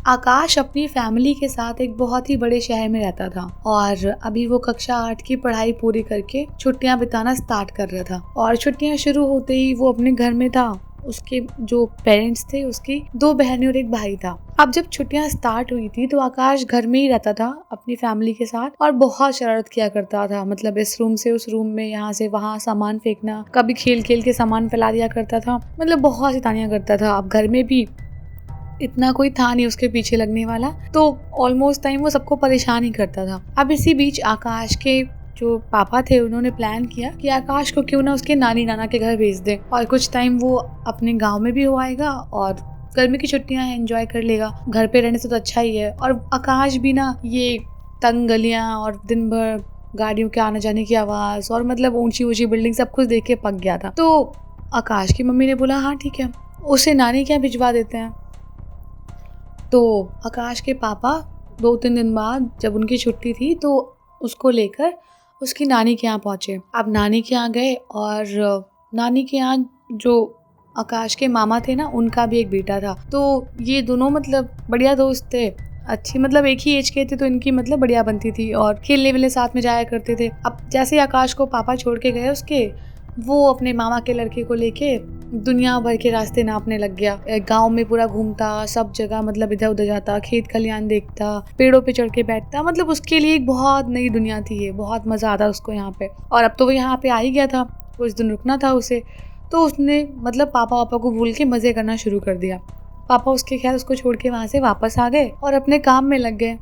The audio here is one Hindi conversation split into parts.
आकाश अपनी फैमिली के साथ एक बहुत ही बड़े शहर में रहता था और अभी वो कक्षा 8 की पढ़ाई पूरी करके छुट्टियां बिताना स्टार्ट कर रहा था। और छुट्टियां शुरू होते ही वो अपने घर में था। उसके जो पेरेंट्स थे, उसकी 2 बहनें और एक भाई था। अब जब छुट्टियां स्टार्ट हुई थी तो आकाश घर में ही रहता था अपनी फैमिली के साथ और बहुत शरारत किया करता था। मतलब इस रूम से उस रूम में, यहाँ से वहाँ सामान फेंकना, कभी खेल खेल के सामान फैला दिया करता था। मतलब बहुत शैतानियां करता था। अब घर में भी इतना कोई था नहीं उसके पीछे लगने वाला, तो ऑलमोस्ट टाइम वो सबको परेशान ही करता था। अब इसी बीच आकाश के जो पापा थे उन्होंने प्लान किया कि आकाश को क्यों ना उसके नानी नाना के घर भेज दे और कुछ टाइम वो अपने गांव में भी हो आएगा और गर्मी की छुट्टियां हैं, एंजॉय कर लेगा। घर पे रहने से तो अच्छा ही है। और आकाश भी ना ये तंग गलियां और दिन भर गाड़ियों के आने जाने की आवाज और मतलब ऊंची ऊंची बिल्डिंग सब कुछ देख के पक गया था। तो आकाश की मम्मी ने बोला हाँ ठीक है, उसे नानी क्या भिजवा देते हैं। तो आकाश के पापा 2-3 दिन बाद जब उनकी छुट्टी थी तो उसको लेकर उसकी नानी के यहाँ पहुँचे। अब नानी के यहाँ गए और नानी के यहाँ जो आकाश के मामा थे ना, उनका भी एक बेटा था। तो ये दोनों मतलब बढ़िया दोस्त थे, अच्छी मतलब एक ही एज के थे, तो इनकी मतलब बढ़िया बनती थी और खेलने वेलने साथ में जाया करते थे। अब जैसे आकाश को पापा छोड़ के गए उसके, वो अपने मामा के लड़के को लेके दुनिया भर के रास्ते नापने लग गया। गांव में पूरा घूमता, सब जगह मतलब इधर उधर जाता, खेत खलियान देखता, पेड़ों पे चढ़ के बैठता। मतलब उसके लिए एक बहुत नई दुनिया थी ये, बहुत मजा आता उसको यहाँ पे। और अब तो वो यहाँ पे आ ही गया था, कुछ दिन रुकना था उसे, तो उसने मतलब पापा को भूल के मजे करना शुरू कर दिया। पापा उसके खैर उसको छोड़ के वहाँ से वापस आ गए और अपने काम में लग गए।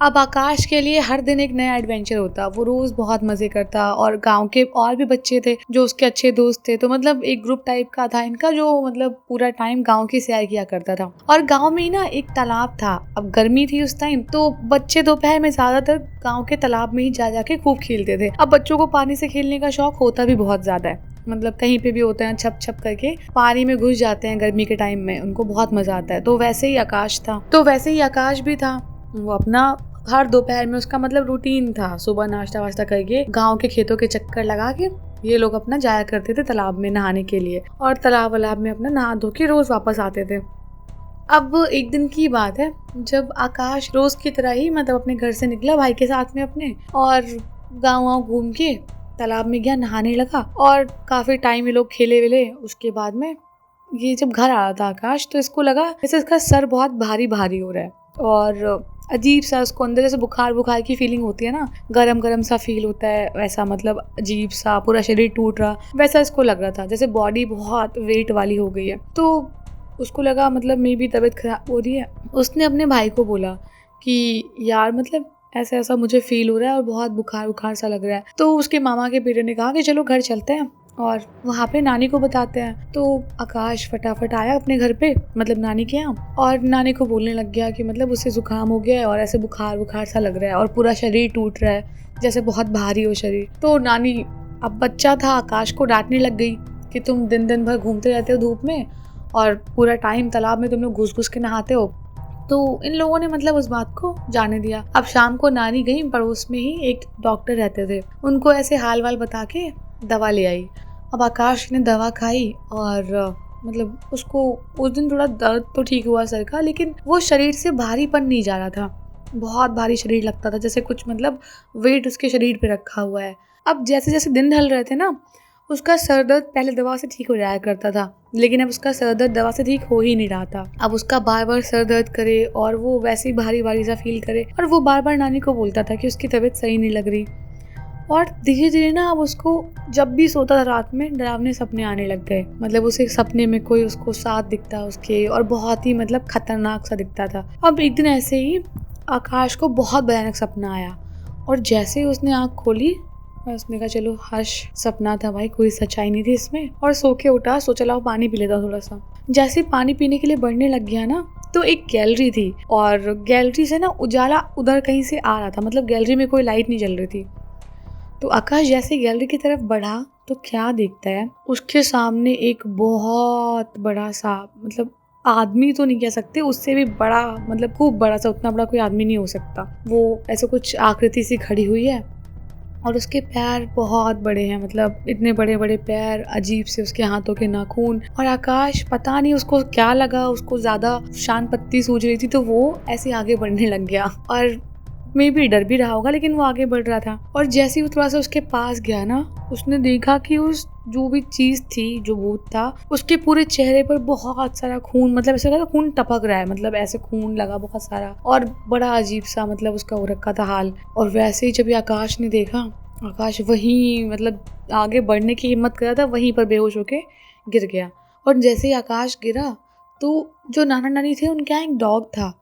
अब आकाश के लिए हर दिन एक नया एडवेंचर होता, वो रोज बहुत मजे करता और गांव के और भी बच्चे थे जो उसके अच्छे दोस्त थे। तो मतलब एक ग्रुप टाइप का था इनका, जो मतलब पूरा टाइम गांव की सैर किया करता था। और गांव में ही ना एक तालाब था। अब गर्मी थी उस टाइम, तो बच्चे दोपहर में ज्यादातर गाँव के तालाब में ही जा जाके खूब खेलते थे। अब बच्चों को पानी से खेलने का शौक होता भी बहुत ज्यादा है, मतलब कहीं पे भी होते हैं, छप छप करके पानी में घुस जाते हैं गर्मी के टाइम में, उनको बहुत मजा आता है। तो वैसे ही आकाश भी था। वो अपना हर दोपहर में उसका मतलब रूटीन था, सुबह नाश्ता वाश्ता करके गांव के खेतों के चक्कर लगा के ये लोग अपना जाया करते थे तालाब में नहाने के लिए और तालाब में अपना नहा धो के रोज वापस आते थे। अब एक दिन की बात है जब आकाश रोज की तरह ही मतलब अपने घर से निकला भाई के साथ में अपने, और गाँव घूम के तालाब में गया, नहाने लगा और काफी टाइम ये लोग खेले वेले। उसके बाद में ये जब घर आ रहा था आकाश, तो इसको लगा जैसे इसका सर बहुत भारी भारी हो रहा है और अजीब सा उसको अंदर जैसे बुखार की फीलिंग होती है ना, गरम गरम सा फील होता है वैसा, मतलब अजीब सा पूरा शरीर टूट रहा वैसा इसको लग रहा था, जैसे बॉडी बहुत वेट वाली हो गई है। तो उसको लगा मतलब मे भी तबीयत खराब हो रही है। उसने अपने भाई को बोला कि यार मतलब ऐसा ऐसा मुझे फील हो रहा है और बहुत बुखार सा लग रहा है। तो उसके मामा के बेटे ने कहा कि चलो घर चलते हैं और वहाँ पे नानी को बताते हैं। तो आकाश फटाफट आया अपने घर पे, मतलब नानी के यहाँ, और नानी को बोलने लग गया कि मतलब उसे जुकाम हो गया है और ऐसे बुखार सा लग रहा है और पूरा शरीर टूट रहा है, जैसे बहुत भारी हो शरीर। तो नानी, अब बच्चा था, आकाश को डांटने लग गई कि तुम दिन भर घूमते रहते हो धूप में और पूरा टाइम तालाब में तुम लोग घुस के नहाते हो। तो इन लोगों ने मतलब उस बात को जाने दिया। अब शाम को नानी गई, पड़ोस में ही एक डॉक्टर रहते थे, उनको ऐसे हाल वाल बता के दवा ले आई। अब आकाश ने दवा खाई और मतलब उसको उस दिन थोड़ा दर्द तो ठीक हुआ सर का, लेकिन वो शरीर से भारीपन नहीं जा रहा था, बहुत भारी शरीर लगता था, जैसे कुछ मतलब वेट उसके शरीर पे रखा हुआ है। अब जैसे जैसे दिन ढल रहे थे ना, उसका सर दर्द पहले दवा से ठीक हो जाया करता था, लेकिन अब उसका सर दर्द दवा से ठीक हो ही नहीं रहा था। अब उसका बार बार सर दर्द करे और वो वैसे ही भारी भारी सा फील करे और वो बार बार नानी को बोलता था कि उसकी तबीयत सही नहीं लग रही। और धीरे धीरे ना अब उसको जब भी सोता था रात में डरावने सपने आने लग गए। मतलब उसे सपने में कोई उसको साथ दिखता उसके और बहुत ही मतलब खतरनाक सा दिखता था। अब एक दिन ऐसे ही आकाश को बहुत भयानक सपना आया और जैसे ही उसने आँख खोली, उसने कहा चलो हर्ष सपना था भाई, कोई सच्चाई नहीं थी इसमें, और सो के उठा, सोचा लाओ पानी पी लेता थोड़ा सा। जैसे पानी पीने के लिए बढ़ने लग गया ना, तो एक गैलरी थी और गैलरी से ना उजाला उधर कहीं से आ रहा था, मतलब गैलरी में कोई लाइट नहीं जल रही थी। तो आकाश जैसे गैलरी की तरफ बढ़ा तो क्या देखता है, उसके सामने एक बहुत बड़ा सा, मतलब आदमी तो नहीं कह सकते, उससे भी बड़ा, मतलब खूब बड़ा सा, उतना बड़ा कोई आदमी नहीं हो सकता, वो ऐसे कुछ आकृति सी खड़ी हुई है और उसके पैर बहुत बड़े हैं, मतलब इतने बड़े बड़े पैर, अजीब से उसके हाथों के नाखून। और आकाश पता नहीं उसको क्या लगा, उसको ज़्यादा शान पत्ती सूझ रही थी तो वो ऐसे आगे बढ़ने लग गया। और मे भी डर भी रहा होगा लेकिन वो आगे बढ़ रहा था। और जैसे ही वो थोड़ा सा उसके पास गया ना, उसने देखा कि उस जो भी चीज थी, जो भूत था, उसके पूरे चेहरे पर बहुत सारा खून, मतलब ऐसा लगा खून टपक रहा है, मतलब ऐसे खून लगा बहुत सारा, और बड़ा अजीब सा मतलब उसका हो रखा था हाल। और वैसे ही जब ये आकाश ने देखा, आकाश वहीं मतलब आगे बढ़ने की हिम्मत कर रहा था, वहीं पर बेहोश होके गिर गया। और जैसे ही आकाश गिरा तो जो नाना नानी थे उनके यहाँ एक डॉग था,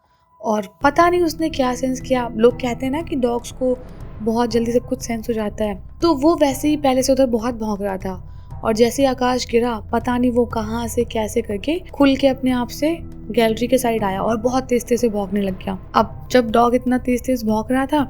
और पता नहीं उसने क्या सेंस किया। लोग कहते हैं ना कि डॉग्स को बहुत जल्दी सब कुछ सेंस हो जाता है, तो वो वैसे ही पहले से उधर बहुत भौंक रहा था। और जैसे ही आकाश गिरा, पता नहीं वो कहाँ से कैसे करके खुल के अपने आप से गैलरी के साइड आया और बहुत तेज तेज से भौंकने लग गया। अब जब डॉग इतना तेज तेज भौंक रहा था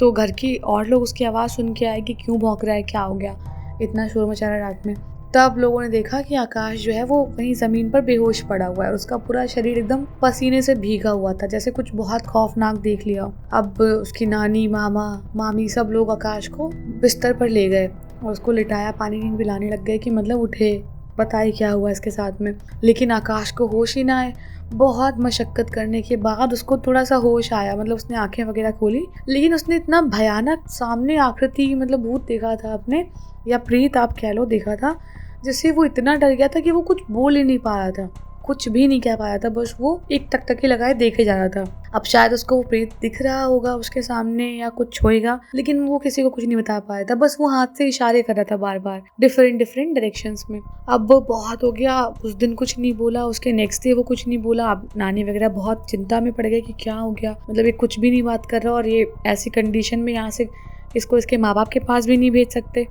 तो घर की और लोग उसकी आवाज़ सुन के आए कि क्यों भौंक रहा है, क्या हो गया, इतना शोर मचा रहा है रात में। तब लोगों ने देखा कि आकाश जो है वो वहीं जमीन पर बेहोश पड़ा हुआ है और उसका पूरा शरीर एकदम पसीने से भीगा हुआ था, जैसे कुछ बहुत खौफनाक देख लिया। अब उसकी नानी, मामा, मामी सब लोग आकाश को बिस्तर पर ले गए और उसको लिटाया, पानी पिलाने लग गए कि मतलब उठे, बताए क्या हुआ इसके साथ में। लेकिन आकाश को होश ही ना आए। बहुत मशक्कत करने के बाद उसको थोड़ा सा होश आया, मतलब उसने आंखें वगैरह खोली, लेकिन उसने इतना भयानक सामने आकृति, मतलब भूत देखा था अपने, या प्रेत आप कह लो, देखा था, जिससे वो इतना डर गया था कि वो कुछ बोल ही नहीं पा रहा था, कुछ भी नहीं कह पाया था, बस वो एक टकटकी लगाए देखे जा रहा था। अब शायद उसको वो प्रेत दिख रहा होगा उसके सामने या कुछ होएगा, लेकिन वो किसी को कुछ नहीं बता पाया था, बस वो हाथ से इशारे कर रहा था बार बार डिफरेंट डिफरेंट डायरेक्शंस में। अब वो बहुत हो गया, उस दिन कुछ नहीं बोला, उसके नेक्स्ट डे वो कुछ नहीं बोला। अब नानी वगैरह बहुत चिंता में पड़ गए कि क्या हो गया, मतलब ये कुछ भी नहीं बात कर रहा, और ये ऐसी कंडीशन में यहाँ से इसको इसके माँ बाप के पास भी नहीं भेज सकते,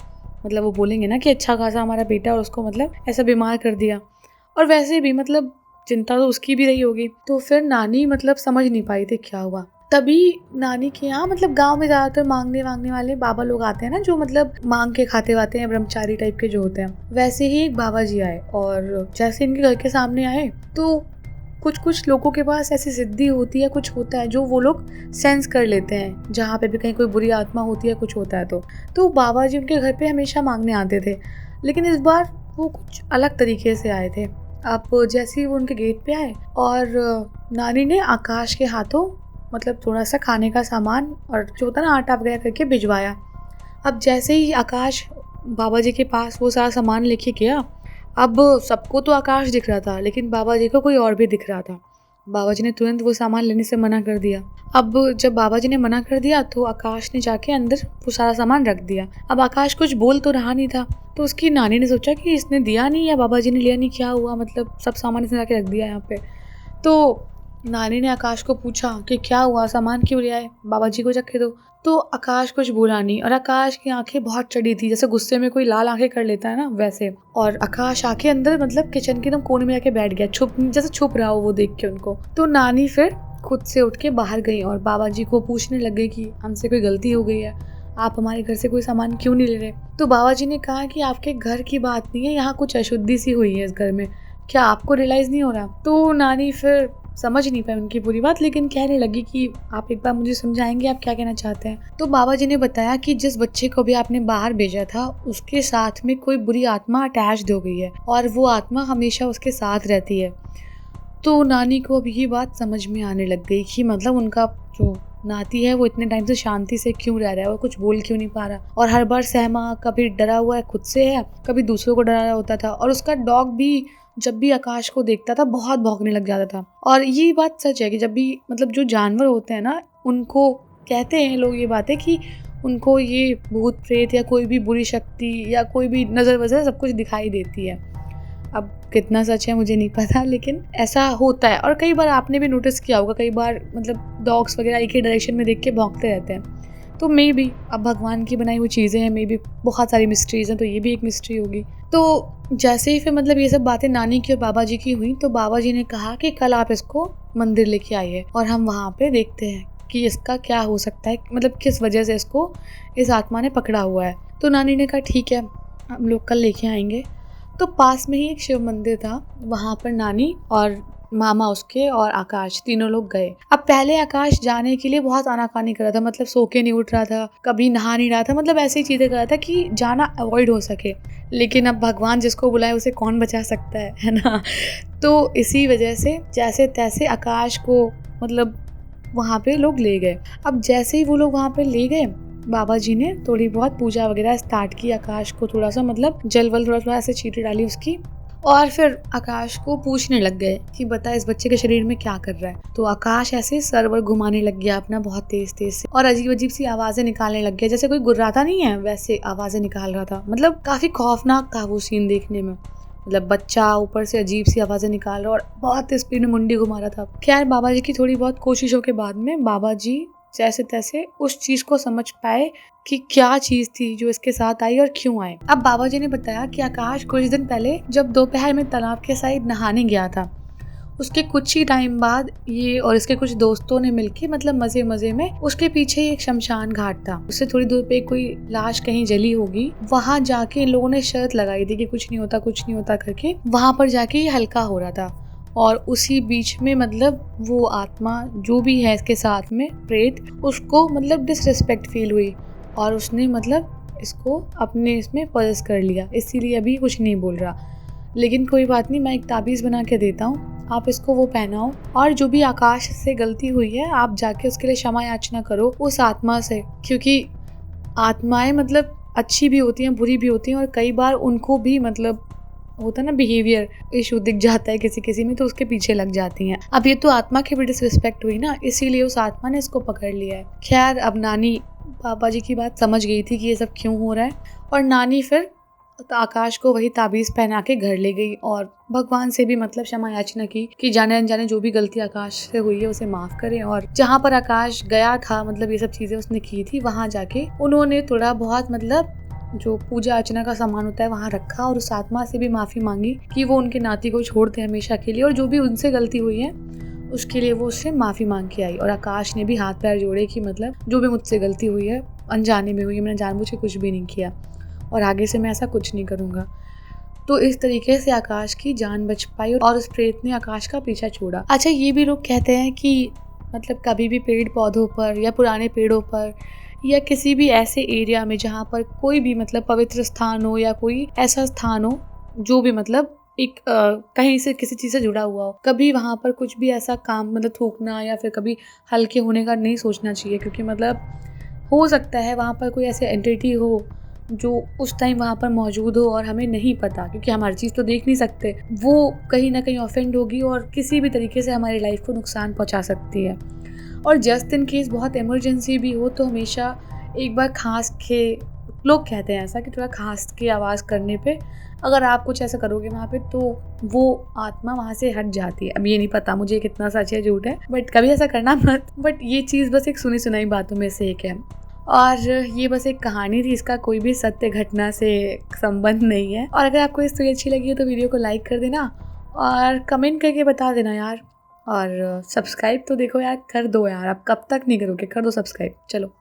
मतलब वो बोलेंगे ना कि अच्छा खासा हमारा बेटा, और उसको मतलब ऐसा बीमार कर दिया। और वैसे भी मतलब चिंता तो उसकी भी रही होगी। तो फिर नानी मतलब समझ नहीं पाई थी क्या हुआ। तभी नानी के यहाँ मतलब गांव में ज़्यादातर मांगने वाले बाबा लोग आते हैं ना, जो मतलब मांग के खाते वाते हैं, ब्रह्मचारी टाइप के जो होते हैं। वैसे ही एक बाबा जी आए, और जैसे इनके घर के सामने आए तो कुछ लोगों के पास ऐसी सिद्धि होती है, कुछ होता है जो वो लोग सेंस कर लेते हैं, जहाँ पे भी कहीं कोई बुरी आत्मा होती है, कुछ होता है तो बाबा जी उनके घर पे हमेशा मांगने आते थे, लेकिन इस बार वो कुछ अलग तरीके से आए थे। अब जैसे ही वो उनके गेट पे आए, और नानी ने आकाश के हाथों मतलब थोड़ा सा खाने का सामान और जो होता ना आटा वगैरह करके भिजवाया। अब जैसे ही आकाश बाबा जी के पास वो सारा सामान लेके गया, अब सबको तो आकाश दिख रहा था, लेकिन बाबा जी को कोई और भी दिख रहा था। बाबा जी ने तुरंत वो सामान लेने से मना कर दिया। अब जब बाबा जी ने मना कर दिया तो आकाश ने जाके अंदर वो सारा सामान रख दिया। अब आकाश कुछ बोल तो रहा नहीं था, तो उसकी नानी ने सोचा कि इसने दिया नहीं या बाबा जी ने लिया नहीं, क्या हुआ, मतलब सब सामान इसने जाके रख दिया यहाँ पे। तो नानी ने आकाश को पूछा कि क्या हुआ, सामान क्यों लिया है, बाबा जी को रखे दो। तो आकाश कुछ बोला नहीं, और आकाश की आंखें बहुत चढ़ी थी, जैसे गुस्से में कोई लाल आंखें कर लेता है ना, वैसे। और आकाश आके अंदर मतलब किचन के एकदम कोने में जाके बैठ गया, जैसे छुप रहा हो वो देख के उनको। तो नानी फिर खुद से उठ के बाहर गई और बाबा जी को पूछने लग गई कि हमसे कोई गलती हो गई है, आप हमारे घर से कोई सामान क्यों नहीं ले रहे। तो बाबा जी ने कहा कि आपके घर की बात नहीं है, यहाँ कुछ अशुद्धि सी हुई है इस घर में, क्या आपको रियलाइज नहीं हो रहा। तो नानी फिर समझ नहीं पाई उनकी पूरी बात, लेकिन कहने लगी कि आप एक बार मुझे समझाएंगे आप क्या कहना चाहते हैं। तो बाबा जी ने बताया कि जिस बच्चे को भी आपने बाहर भेजा था उसके साथ में कोई बुरी आत्मा अटैच्ड हो गई है, और वो आत्मा हमेशा उसके साथ रहती है। तो नानी को अब ये बात समझ में आने लग गई कि मतलब उनका जो नाती है वो इतने टाइम से शांति से क्यों रह रहा है, वो कुछ बोल क्यों नहीं पा रहा, और हर बार सहमा कभी डरा हुआ है खुद से है, कभी दूसरों को डरा रहा होता था। और उसका डॉग भी जब भी आकाश को देखता था बहुत भौंकने लग जाता था। और ये बात सच है कि जब भी मतलब जो जानवर होते हैं ना, उनको कहते हैं लोग ये बातें कि उनको ये भूत प्रेत या कोई भी बुरी शक्ति या कोई भी नज़र वजर सब कुछ दिखाई देती है। अब कितना सच है मुझे नहीं पता, लेकिन ऐसा होता है। और कई बार आपने भी नोटिस किया होगा, कई बार मतलब डॉग्स वगैरह एक ही डायरेक्शन में देख के भौंकते रहते हैं। तो मे बी अब भगवान की बनाई हुई चीज़ें हैं, मे बी बहुत सारी मिस्ट्रीज़ हैं, तो ये भी एक मिस्ट्री होगी। तो जैसे ही फिर मतलब ये सब बातें नानी की और बाबा जी की हुई, तो बाबा जी ने कहा कि कल आप इसको मंदिर लेके आइए और हम वहाँ पे देखते हैं कि इसका क्या हो सकता है, मतलब किस वजह से इसको इस आत्मा ने पकड़ा हुआ है। तो नानी ने कहा ठीक है, हम लोग कल लेके आएंगे। तो पास में ही एक शिव मंदिर था, वहाँ पर नानी और मामा उसके और आकाश तीनों लोग गए। अब पहले आकाश जाने के लिए बहुत आनाकानी कर रहा था, मतलब सो के नहीं उठ रहा था, कभी नहा नहीं रहा था, मतलब ऐसी चीजें कर रहा था कि जाना अवॉइड हो सके। लेकिन अब भगवान जिसको बुलाए उसे कौन बचा सकता है ना। तो इसी वजह से जैसे तैसे आकाश को मतलब वहाँ पे लोग ले गए। अब जैसे ही वो लोग वहाँ पे ले गए, बाबा जी ने थोड़ी बहुत पूजा वगैरह स्टार्ट की, आकाश को थोड़ा सा मतलब जल वल थोड़ा थोड़ा ऐसे चींटी डाली उसकी, और फिर आकाश को पूछने लग गए कि बता इस बच्चे के शरीर में क्या कर रहा है। तो आकाश ऐसे सरवर घुमाने लग गया अपना बहुत तेज तेज से, और अजीब अजीब सी आवाजें निकालने लग गया, जैसे कोई गुर्राता नहीं है वैसे आवाजें निकाल रहा था। मतलब काफी खौफनाक था वो सीन देखने में, मतलब बच्चा ऊपर से अजीब सी आवाजें निकाल रहा और बहुत स्पीड में मुंडी घुमा रहा था। खैर बाबा जी की थोड़ी बहुत कोशिशों के बाद में बाबा जी जैसे तैसे उस चीज को समझ पाए कि क्या चीज थी जो इसके साथ आई और क्यों आई। अब बाबा जी ने बताया कि आकाश कुछ दिन पहले जब दोपहर में तालाब के साइड नहाने गया था, उसके कुछ ही टाइम बाद ये और इसके कुछ दोस्तों ने मिलके मतलब मजे मजे में उसके पीछे ही एक शमशान घाट था, उससे थोड़ी दूर पे कोई लाश कहीं जली होगी, वहां जाके इन लोगों ने शर्त लगाई थी कि कुछ नहीं होता करके वहां पर जाके ये हल्का हो रहा था। और उसी बीच में मतलब वो आत्मा जो भी है इसके साथ में प्रेत, उसको मतलब डिसरिस्पेक्ट फील हुई और उसने मतलब इसको अपने इसमें पर्स कर लिया, इसीलिए अभी कुछ नहीं बोल रहा। लेकिन कोई बात नहीं, मैं एक ताबीज़ बना के देता हूँ, आप इसको वो पहनाओ, और जो भी आकाश से गलती हुई है आप जाके उसके लिए क्षमा याचना करो उस आत्मा से, क्योंकि आत्माएं मतलब अच्छी भी होती हैं बुरी भी होती हैं, और कई बार उनको भी मतलब होता है ना बिहेवियर इशू दिख जाता है किसी किसी में, तो उसके पीछे लग जाती हैं। अब ये तो आत्मा की भी डिसरिस्पेक्ट हुई ना, इसीलिए उस आत्मा ने इसको पकड़ लिया है। खैर अब नानी पापा जी की बात समझ गई थी कि ये सब क्यों हो रहा है, और नानी फिर आकाश को वही ताबीज़ पहना के घर ले गई और भगवान से भी मतलब क्षमा याचना की कि जाने अनजाने जो भी गलती आकाश से हुई है उसे माफ़ करें। और जहाँ पर आकाश गया था मतलब ये सब चीज़ें उसने की थी, वहाँ जाके उन्होंने थोड़ा बहुत मतलब जो पूजा अर्चना का सामान होता है वहाँ रखा, और उस आत्मा से भी माफ़ी मांगी कि वो उनके नाती को छोड़ दे हमेशा के लिए, और जो भी उनसे गलती हुई है उसके लिए वो उससे माफ़ी मांग के आई। और आकाश ने भी हाथ पैर जोड़े कि मतलब जो भी मुझसे गलती हुई है अनजाने में हुई है, मैंने जानबूझ के कुछ भी नहीं किया और आगे से मैं ऐसा कुछ नहीं करूँगा। तो इस तरीके से आकाश की जान बच पाई और उस प्रेत ने आकाश का पीछा छोड़ा। अच्छा, ये भी लोग कहते हैं कि मतलब कभी भी पेड़ पौधों पर या पुराने पेड़ों पर या किसी भी ऐसे एरिया में जहाँ पर कोई भी मतलब पवित्र स्थान हो या कोई ऐसा स्थान हो जो भी मतलब एक कहीं से किसी चीज़ से जुड़ा हुआ हो, कभी वहाँ पर कुछ भी ऐसा काम मतलब थूकना या फिर कभी हल्के होने का नहीं सोचना चाहिए, क्योंकि मतलब हो सकता है वहाँ पर कोई ऐसे एंटिटी हो जो उस टाइम वहाँ पर मौजूद हो और हमें नहीं पता, क्योंकि हम हर चीज़ तो देख नहीं सकते, वो कहीं ना कहीं ऑफेंड होगी और किसी भी तरीके से हमारी लाइफ को नुकसान पहुँचा सकती है। और जस्ट इन केस बहुत इमरजेंसी भी हो तो हमेशा एक बार खांस के, लोग कहते हैं ऐसा कि थोड़ा खांस के आवाज़ करने पे अगर आप कुछ ऐसा करोगे वहाँ पे तो वो आत्मा वहाँ से हट जाती है। अब ये नहीं पता मुझे कितना सच है झूठ है, बट कभी ऐसा करना मत। बट ये चीज़ बस एक सुनी सुनाई बातों में से एक है, और ये बस एक कहानी थी, इसका कोई भी सत्य घटना से संबंध नहीं है। और अगर आपको ये स्टोरी अच्छी लगी हो तो वीडियो को लाइक कर देना और कमेंट करके बता देना यार, और सब्सक्राइब तो देखो यार कर दो यार, आप कब तक नहीं करोगे, कर दो सब्सक्राइब। चलो।